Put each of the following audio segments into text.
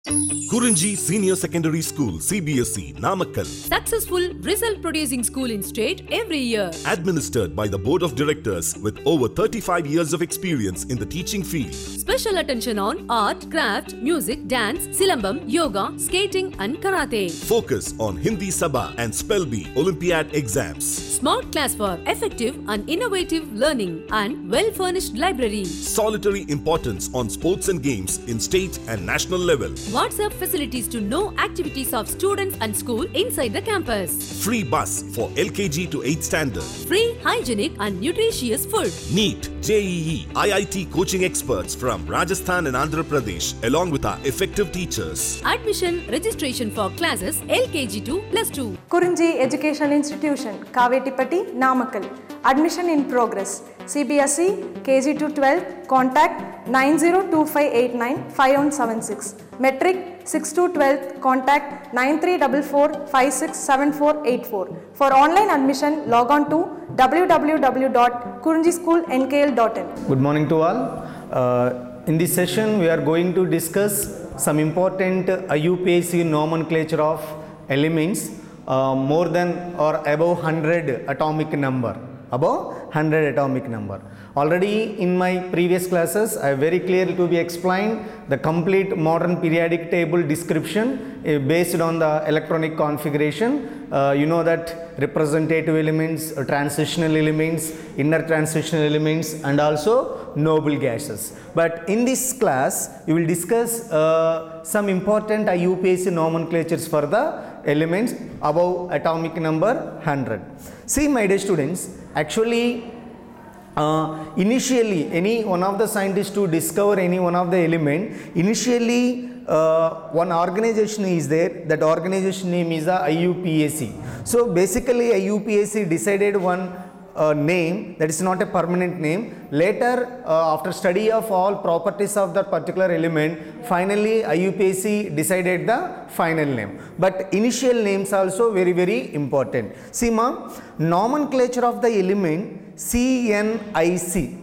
KURINJI Senior Secondary School, CBSE, Namakkal. Successful result producing school in state every year. Administered by the Board of Directors with over 35 years of experience in the teaching field. Special attention on art, craft, music, dance, silambam, yoga, skating and karate. Focus on Hindi Sabha and Spell Bee Olympiad exams. Smart class for effective and innovative learning and well-furnished library. Solitary importance on sports and games in state and national level. WhatsApp facilities to know activities of students and school inside the campus. Free bus for LKG to 8th standard. Free, hygienic and nutritious food. NEET, JEE, IIT coaching experts from Rajasthan and Andhra Pradesh along with our effective teachers. Admission registration for classes LKG to +2. KURINJI Educational Institution, Kavetipatti, Namakkal. Admission in progress. CBSE, KG to 12, contact 9025895176. Metric 6 to 12, contact 9344567484. For online admission, log on to www.kurinjischoolnkl.in. Good morning to all. In this session, we are going to discuss some important IUPAC nomenclature of elements more than or above 100 atomic number. Above 100 atomic number. Already in my previous classes, I very clearly to be explained the complete modern periodic table description based on the electronic configuration. You know that representative elements, transitional elements, inner transitional elements and also noble gases. But in this class, we will discuss some important IUPAC nomenclatures for the elements above atomic number 100. See my dear students, actually initially any one of the scientists to discover any one of the element, initially one organization is there, that organization name is the IUPAC. So basically IUPAC decided one name that is not a permanent name. Later after study of all properties of that particular element, finally IUPAC decided the final name. But initial names also very important. See ma, nomenclature of the element CNIC,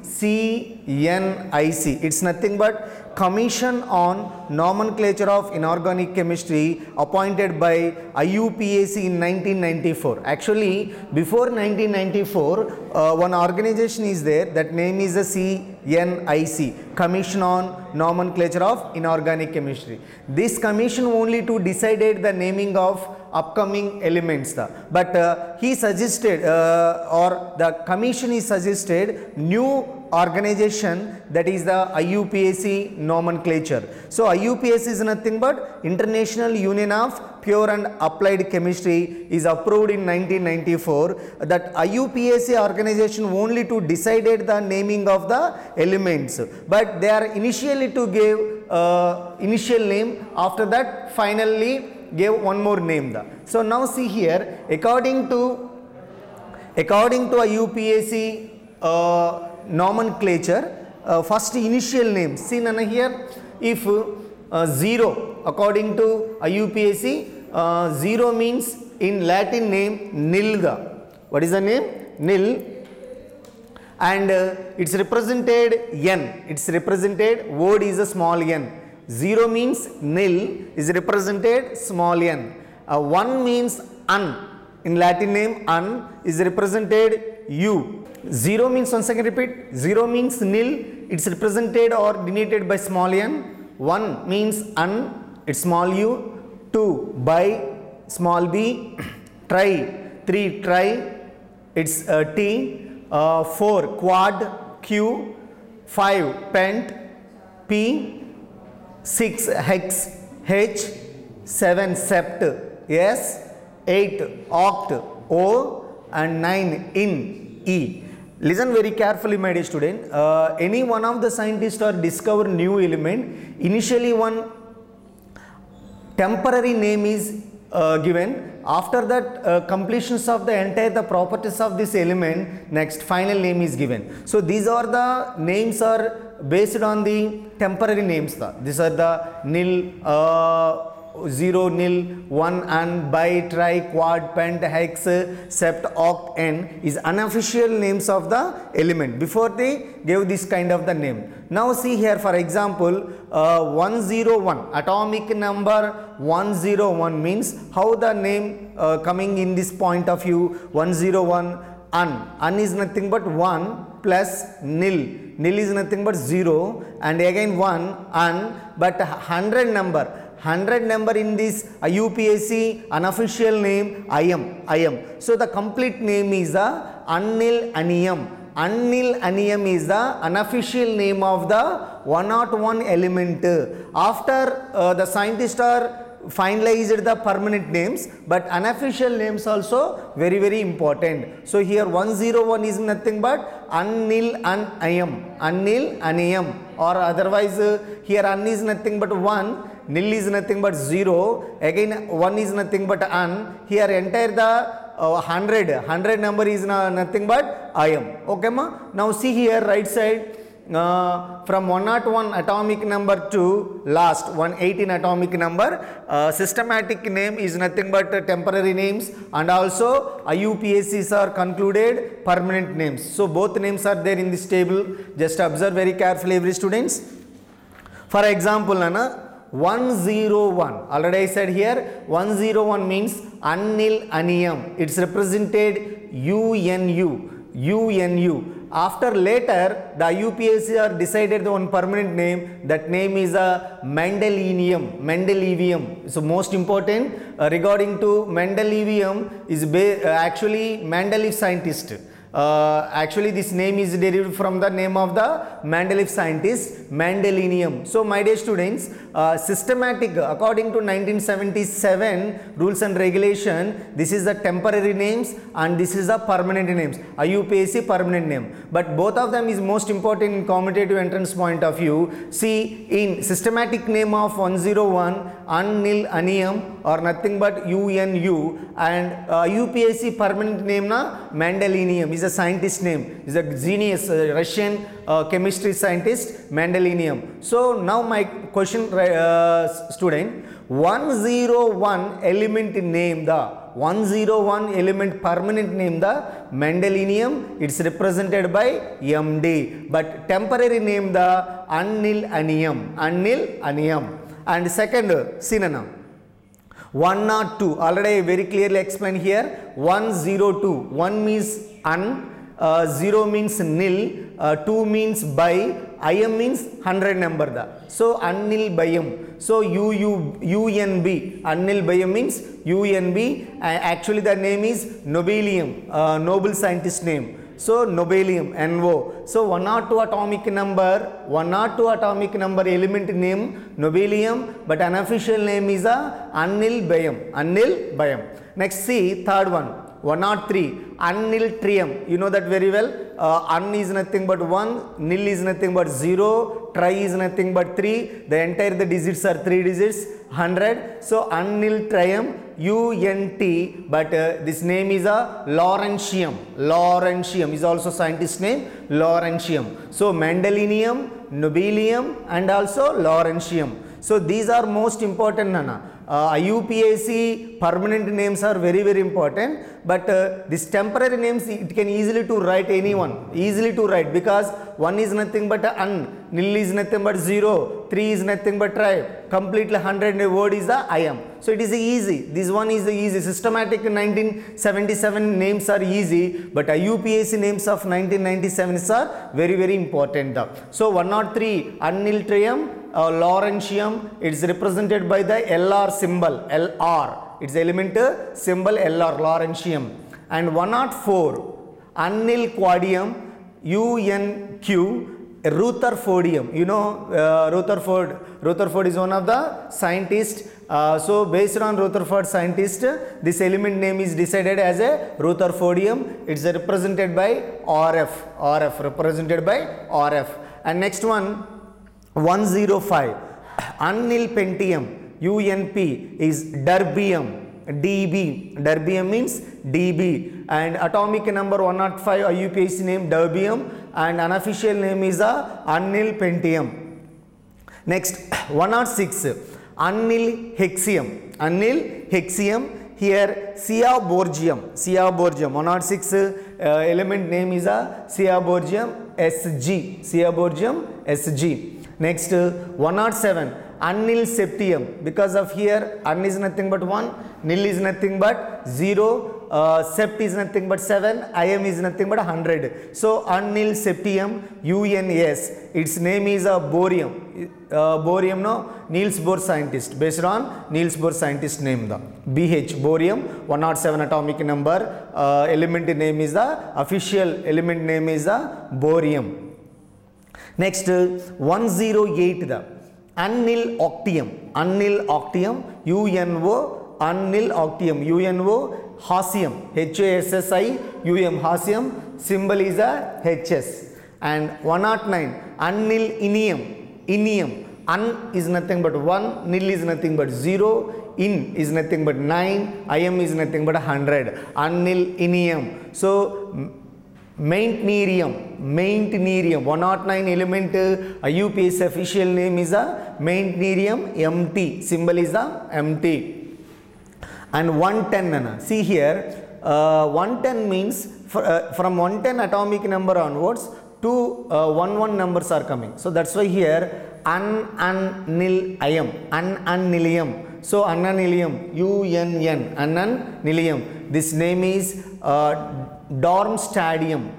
it's nothing but Commission on Nomenclature of Inorganic Chemistry appointed by IUPAC in 1994. Actually, before 1994, one organization is there, that name is the CNIC, Commission on Nomenclature of Inorganic Chemistry. This commission only to decided the naming of upcoming elements. But he suggested or the commission is suggested new organization, that is the IUPAC nomenclature. So IUPAC is nothing but International Union of Pure and Applied Chemistry is approved in 1994. That IUPAC organization only to decided the naming of the elements, but they are initially to give initial name, after that finally gave one more name. So now see here, according to IUPAC nomenclature, first initial name, see nana here, if 0 according to IUPAC, 0 means in Latin name nil. What is the name? Nil. And it's represented n, it's represented word is a small n. 0 means nil is represented small n. 1 means un, in Latin name un is represented u. 0 means, once again repeat, 0 means nil, it's represented or denoted by small n. 1 means un, it's small u. 2 by, small b. Tri, 3 tri, it's t. 4 quad, q. 5 pent, p. 6 hex, h. 7 sept, s. 8 oct, o. And 9 in, e. Listen very carefully my dear student. Any one of the scientists or discover new element, initially one temporary name is given. After that completions of the entire the properties of this element, next final name is given. So these are the names are based on the temporary names. These are the nil, 0, nil, 1, and bi, tri, quad, pent, hex, sept, oct, n is unofficial names of the element. Before they gave this kind of the name. Now see here, for example, 101, atomic number 101 means how the name coming in this point of view. 101, un is nothing but 1 plus nil. Nil is nothing but 0 and again 1 un, but 100 number in this UPSC unofficial name IM. So the complete name is the Untitled. Untitled is the unofficial name of the 101 element. After the scientists are finalized the permanent names, but unofficial names also very important. So here 101 is nothing but Untitled, or otherwise here un is nothing but 1, nil is nothing but 0, again 1 is nothing but un. Here entire the 100 number is nothing but IM. Okay ma? Now see here right side, from 101 atomic number to last 118 atomic number, systematic name is nothing but temporary names, and also IUPACs are concluded permanent names. So both names are there in this table. Just observe very carefully every students. For example, 101, already I said here 101 means Untitled. It's represented UNU. After later the IUPAC are decided one permanent name, that name is a Mendelevium. So most important regarding to Mendelevium is actually Mendeleev scientist. Actually this name is derived from the name of the Mendeleev scientist, Mendelevium. So my dear students, systematic according to 1977 rules and regulation, this is the temporary names and this is the permanent names, IUPAC permanent name, but both of them is most important in competitive entrance point of view. See, in systematic name of 101 Untitled or nothing but UNU, and IUPAC permanent name na Mendelevium is a scientist name, is a genius Russian chemistry scientist, Mendelevium. So now my question, student, 101 element name, the 101 element permanent name the Mendelevium, it's represented by MD, but temporary name the Untitled. And second synonym 102, already I very clearly explained here. 102, 1 means un, 0 means nil, 2 means bi, IM means 100 number. So Untitled. So UNB, Untitled means UNB, actually the name is Nobelium, Nobel scientist name. So Nobelium, NO. So 102 atomic number element name Nobelium, but unofficial name is a Untitled. Next see third one, 103 Untitled. You know that very well. Un is nothing but 1, nil is nothing but 0, tri is nothing but 3. The entire the digits are 3 digits, 100. So Untitled UNT, but this name is a Lawrencium. Lawrencium is also scientist name, Lawrencium. So Mendelevium, Nobelium, and also Lawrencium. So these are most important, Nana. IUPAC permanent names are very important, but this temporary names it can easily to write anyone, because 1 is nothing but un, nil is nothing but 0, 3 is nothing but tri, completely 100 word is the IM. So it is easy. This one is the easy. Systematic 1977 names are easy, but IUPAC names of 1997 are very important. So 103 Untitled Lawrencium, it is represented by the LR symbol, LR. Its element symbol LR, Lawrencium. And 104 Untitled UNQ Rutherfordium. You know Rutherford is one of the scientists. So based on Rutherford scientist, this element name is decided as a Rutherfordium. It's represented by RF, represented by RF. And next one, 105 Untitled UNP is Derbium. DB. Derbium means DB. And atomic number 105 IUPAC name Derbium, and unofficial name is a Untitled. Next 106 Hexium. Here Ciaborgium, 106 element name is a Ciaborgium Sg. Next 107 Unnil septium, because of here un is nothing but 1, nil is nothing but 0, sept is nothing but 7, im is nothing but 100. So unnil septium UNS, its name is a borium. Borium no, Niels Bohr scientist, based on Niels Bohr scientist name the BH borium, 107 atomic number, element name is the official element name is the borium. Next 108 the unnil octium, UNO, unnil octium, UNO, Hassium, HASSIUM, Hassium, symbol is a HS. And 109 unnil inium, un is nothing but 1, nil is nothing but 0, in is nothing but 9, im is nothing but 100, unnil inium. So Maintenerium, 109 element IUPAC official name is a Maintenerium MT, symbol is the MT. And 110, see here 110 means from 110 atomic number onwards to 11 numbers are coming. So that's why here unannilium. So unannilium, UNN, unannilium. This name is Dorm Stadium,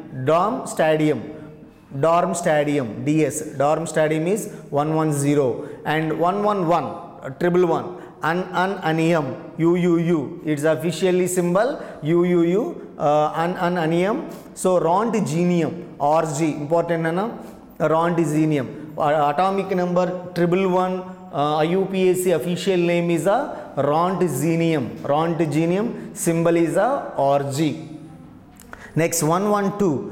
DS. Dorm Stadium is 110 and 111, 111. Unanium, UUU. Its officially symbol UUU, unanium. So Rontgenium, RG, important na? Rontgenium. Atomic number 111. IUPAC official name is a Rontgenium, symbol is a RG. Next 112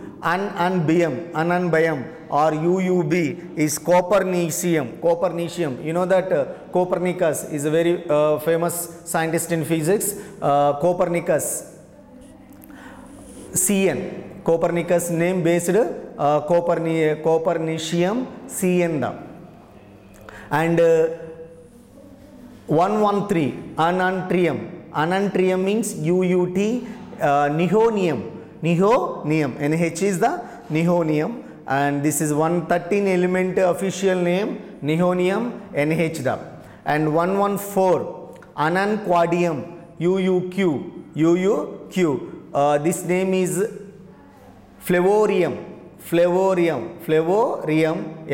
Unanbayam or UUB is Copernicium. You know that Copernicus is a very famous scientist in physics. Copernicus CN, Copernicus name based Copernicium CN. And 113 Unantrium means UUT, Nihonium, NH is the Nihonium. And this is 113 element official name, Nihonium, NH the. And 114 Unanquadium, UUQ. This name is Flavorium,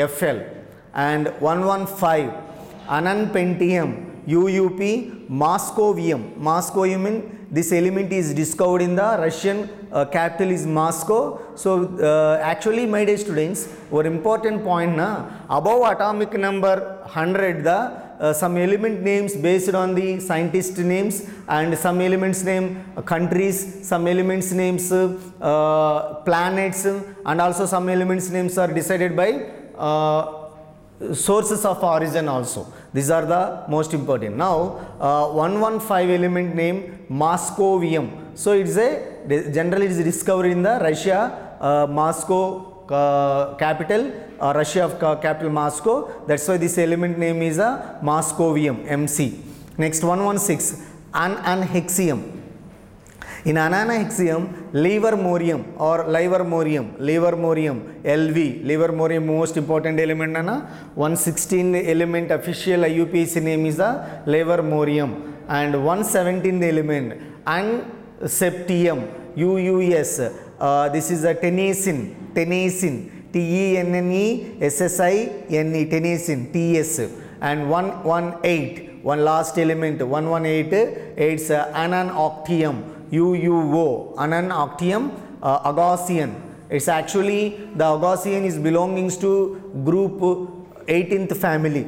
FL. And 115 Unanpentium, UUP, Moscovium means this element is discovered in the Russian capital is Moscow. So actually my dear students, one important point na, above atomic number 100 some element names based on the scientist names, and some elements name countries, some elements names planets, and also some elements names are decided by sources of origin also. These are the most important. Now 115 element name Moscovium. So it's generally it is discovered in the Russia, Moscow capital, Russia capital Moscow. That's why this element name is a Moscovium, MC. Next 116 Unhexium. In Unhexium, Livermorium or Livermorium, LV, Livermorium most important element nana. 116 element official IUPAC name is a Livermorium. And 117 element Unseptium, UUS. This is a Tennesine, TENNESSINE, Tennesine, TS. And 118, one last element, 118, it's Unanoctium, UUO, Unanoctium, Gaussian. It's actually the Gaussian is belongings to group 18th family,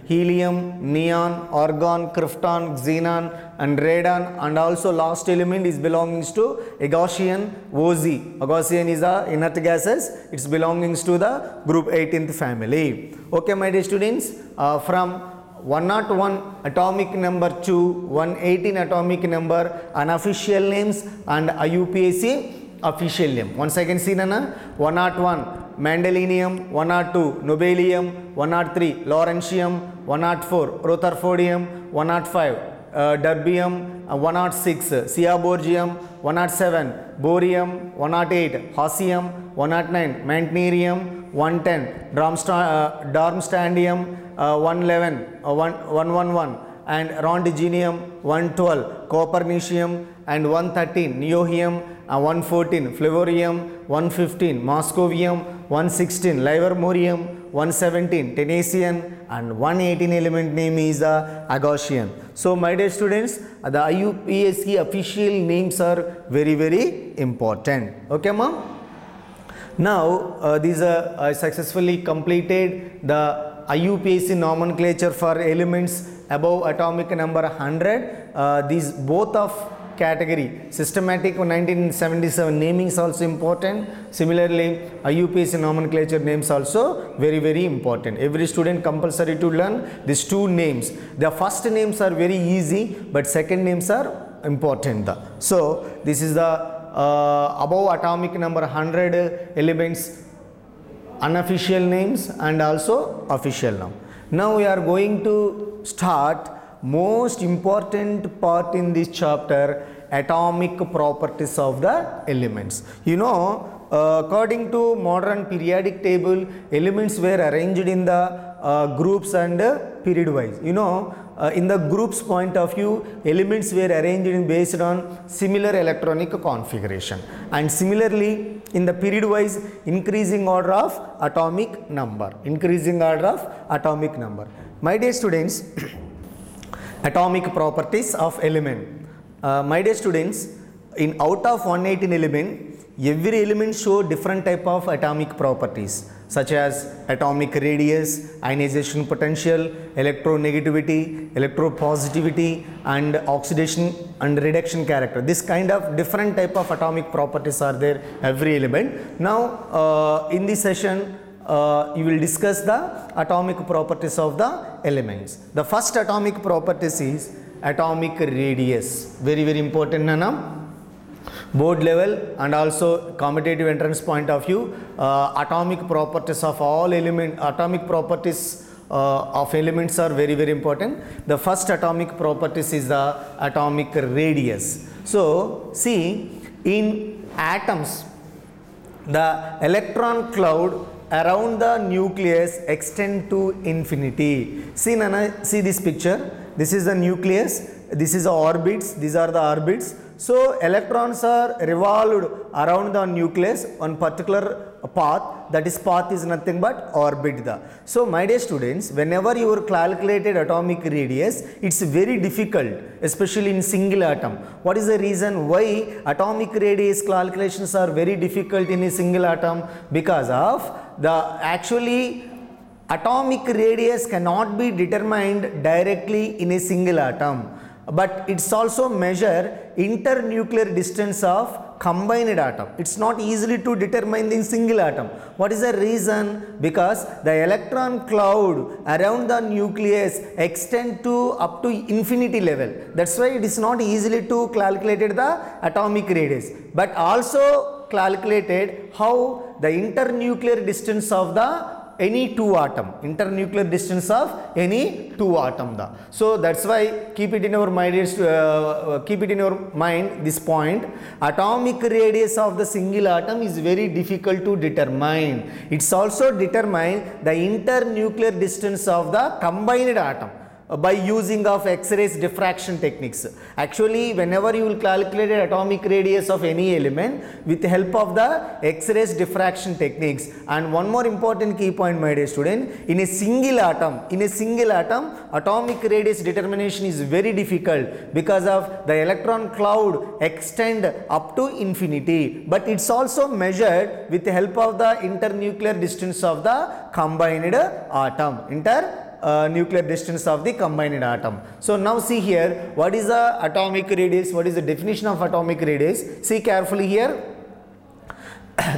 helium, neon, argon, krypton, xenon and radon, and also last element is belongings to Gaussian, OZ. Gaussian is the inert gases, it's belongings to the group 18th family. Okay my dear students, from 101 atomic number to 118 atomic number, unofficial names and IUPAC official name. Once again see Nana, 101 Mendelium, 102 Nobelium, 103 Lawrencium, 104 Rutherfordium, 105 Derbium, 106 Seaborgium, 107 Borium, 108 Hassium, 109 Mantnerium, 110 Darmstadtium, 111 111 and Rondigenium, 112 Copernicium, and 113 Neohium, 114 Flavorium, 115 Moscovium, 116 Livermorium, 117 Tenesian, and 118 element name is Agasian. So my dear students, the IUPAC official names are very important. Okay ma'am? Now these I successfully completed the IUPAC nomenclature for elements above atomic number 100. These both of category systematic 1977 naming is also important. Similarly IUPAC nomenclature names also very important. Every student compulsory to learn these two names. The first names are very easy, but second names are important. So this is the above atomic number 100 elements unofficial names and also official name. Now we are going to start most important part in this chapter, atomic properties of the elements. You know, according to modern periodic table, elements were arranged in the groups and period wise. You know, in the groups point of view, elements were arranged based on similar electronic configuration, and similarly in the period wise, increasing order of atomic number. My dear students, atomic properties of element. My dear students, in out of 118 element, every element show different type of atomic properties, such as atomic radius, ionization potential, electronegativity, electropositivity, and oxidation and reduction character. This kind of different type of atomic properties are there every element. Now in this session you will discuss the atomic properties of the elements. The first atomic properties is atomic radius. Very important, Nana. Board level and also competitive entrance point of view, atomic properties of all atomic properties of elements are very important. The first atomic properties is the atomic radius. So see, in atoms, the electron cloud around the nucleus extend to infinity. See Nana, see this picture. This is the nucleus, this is the orbits, these are the orbits. So electrons are revolved around the nucleus on particular path, that is path is nothing but orbit. So my dear students, whenever you calculated atomic radius, it's very difficult, especially in single atom. What is the reason why atomic radius calculations are very difficult in a single atom? Because of the actually atomic radius cannot be determined directly in a single atom, but it's also measure internuclear distance of combined atom. It's not easily to determine in single atom. What is the reason? Because the electron cloud around the nucleus extend to up to infinity level. That's why it is not easily to calculate the atomic radius, but also calculated how the internuclear distance of the any two atom, internuclear distance of any two atom. So that's why keep it in your mind this point. Atomic radius of the single atom is very difficult to determine. It's also determine the internuclear distance of the combined atom by using of X-rays diffraction techniques. Actually, whenever you will calculate atomic radius of any element with the help of the X-rays diffraction techniques. And one more important key point, my dear student, in a single atom, atomic radius determination is very difficult because of the electron cloud extend up to infinity, but it's also measured with the help of the internuclear distance of the combined atom, nuclear distance of the combined atom. So now see here, what is the atomic radius? What is the definition of atomic radius? See carefully here.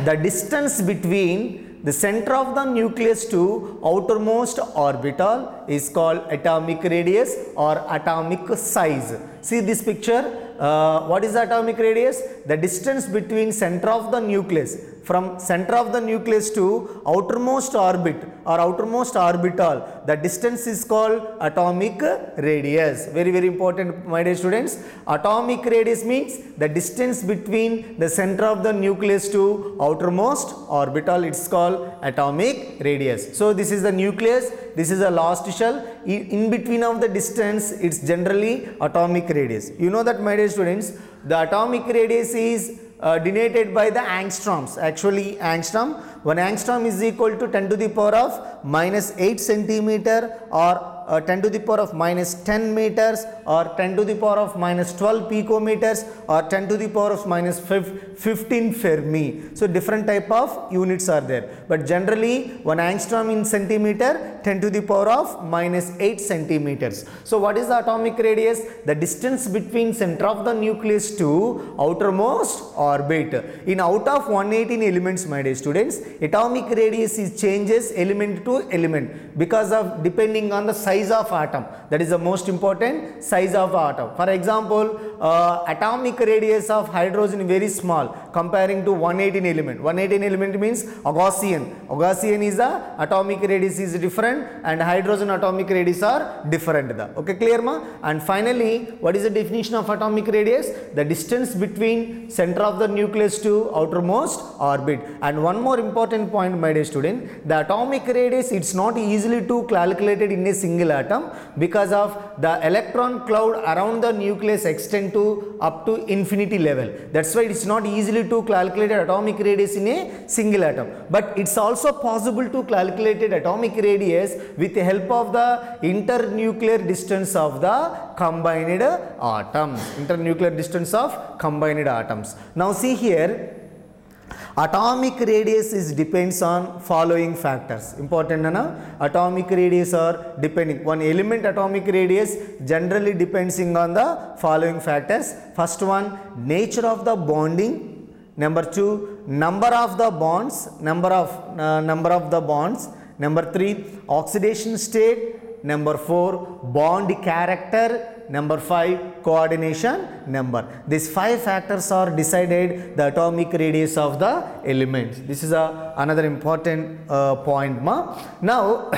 The distance between the center of the nucleus to outermost orbital is called atomic radius or atomic size. See this picture. What is the atomic radius? The distance between center of the nucleus, from center of the nucleus to outermost orbit or outermost orbital, the distance is called atomic radius. Very, very important, my dear students. Atomic radius means the distance between the center of the nucleus to outermost orbital. It's called atomic radius. So this is the nucleus, this is a last shell. In between of the distance, it's generally atomic radius. You know that, my dear students, the atomic radius is denoted by the angstroms. Actually, angstrom, 1 angstrom is equal to 10 to the power of minus 8 centimeter, or 10 to the power of minus 10 meters, or 10 to the power of minus 12 picometers, or 10 to the power of minus 15 Fermi. So different type of units are there, but generally 1 angstrom in centimeter, 10 to the power of minus 8 centimeters. So what is the atomic radius? The distance between center of the nucleus to outermost orbit. In out of 118 elements, my dear students, atomic radius is changes element to element because of depending on the size of atom. That is the most important, size of atom. For example, atomic radius of hydrogen very small comparing to 118 element. 118 element means Gaussian. Gaussian is the atomic radius is different, and hydrogen atomic radius are different. Okay, clear ma? And finally, what is the definition of atomic radius? The distance between center of the nucleus to outermost orbit. And one more important point, my dear student, the atomic radius, it's not easily to calculated in a single atom because of the electron cloud around the nucleus extend to up to infinity level. That's why it's not easily to calculate atomic radius in a single atom. But it's also possible to calculate atomic radius with the help of the internuclear distance of the combined atoms. Internuclear distance of combined atoms. Now see here, atomic radius is depends on following factors. Important, na? Atomic radius are depending. One element atomic radius generally depending on the following factors. First one, nature of the bonding. Number two, number of the bonds. Number of the bonds. Number three, oxidation state. Number four, bond character. Number 5, coordination number. These 5 factors are decided the atomic radius of the elements. This is another important point. Now,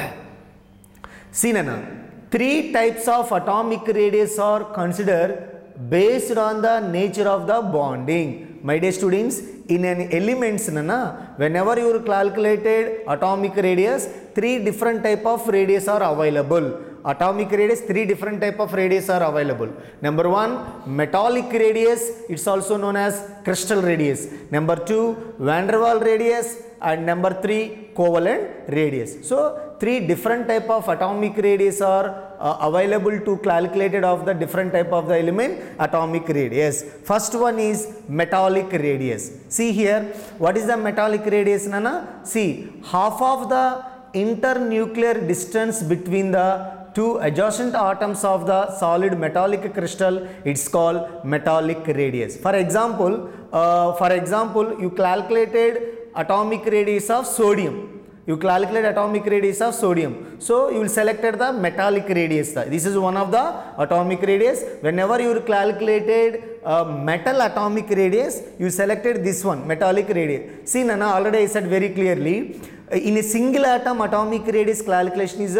see Nana, 3 types of atomic radius are considered based on the nature of the bonding. My dear students, in an elements, Nana, whenever you calculated atomic radius, 3 different type of radius are available. Atomic radius, 3 different type of radius are available. Number 1, metallic radius, it's also known as crystal radius. Number 2, van der Waals radius, and number 3, covalent radius. So 3 different type of atomic radius are available to calculated of the different type of the element atomic radius. First one is metallic radius. See here, what is the metallic radius, Nana? See, half of the internuclear distance between the 2 adjacent atoms of the solid metallic crystal, it's called metallic radius. For example, you calculated atomic radius of sodium. You calculate atomic radius of sodium. So you will select the metallic radius. This is one of the atomic radius. Whenever you calculated metal atomic radius, you selected this one, metallic radius. See Nana, already I said very clearly, in a single atom atomic radius calculation is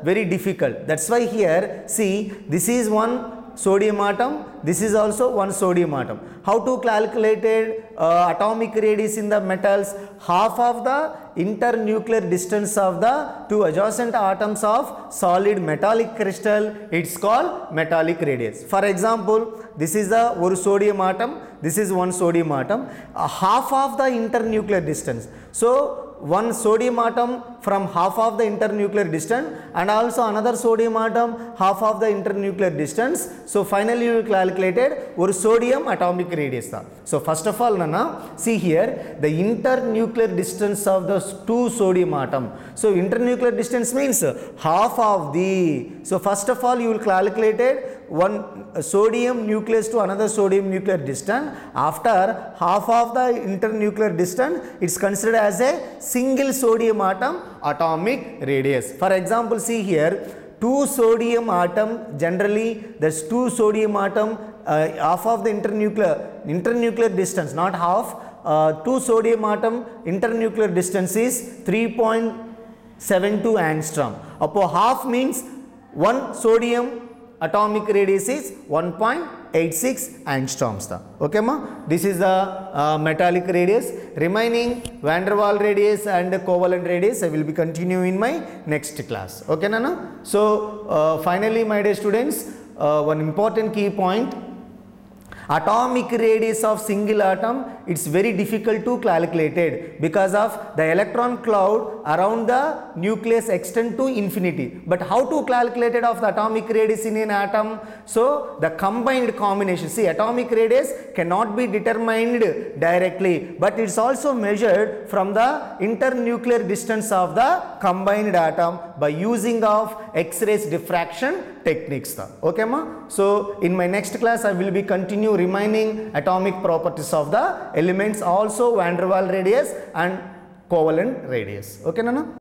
very difficult. That's why here, see, this is one sodium atom, this is also one sodium atom. How to calculate atomic radius in the metals? Half of the internuclear distance of the 2 adjacent atoms of solid metallic crystal, it's called metallic radius. For example, this is the one sodium atom, this is one sodium atom, half of the internuclear distance. So one sodium atom from half of the internuclear distance, and also another sodium atom half of the internuclear distance. So finally you calculated one sodium atomic radius. So first of all, Nana, see here the internuclear distance of the 2 sodium atom. So internuclear distance means half of the. So first of all you will calculate one sodium nucleus to another sodium nuclear distance. After half of the internuclear distance, it's considered as a single sodium atom atomic radius. For example, see here, 2 sodium atom, generally there's 2 sodium atom, half of the internuclear distance, not half, 2 sodium atom internuclear distance is 3.72 angstrom. Upon half means 1 sodium atomic radius is 1.86 angstroms. Okay ma? This is the metallic radius. Remaining van der Waals radius and covalent radius I will be continuing in my next class. Okay Nana? So finally my dear students, one important key point, atomic radius of single atom, it's very difficult to calculate it because of the electron cloud around the nucleus extend to infinity. But how to calculate it of the atomic radius in an atom? So the combined combination, see, atomic radius cannot be determined directly, but it's also measured from the internuclear distance of the combined atom by using of X-rays diffraction techniques. Okay ma? So in my next class I will be continue remaining atomic properties of the elements, also van der Waals radius and covalent radius. Okay Nana?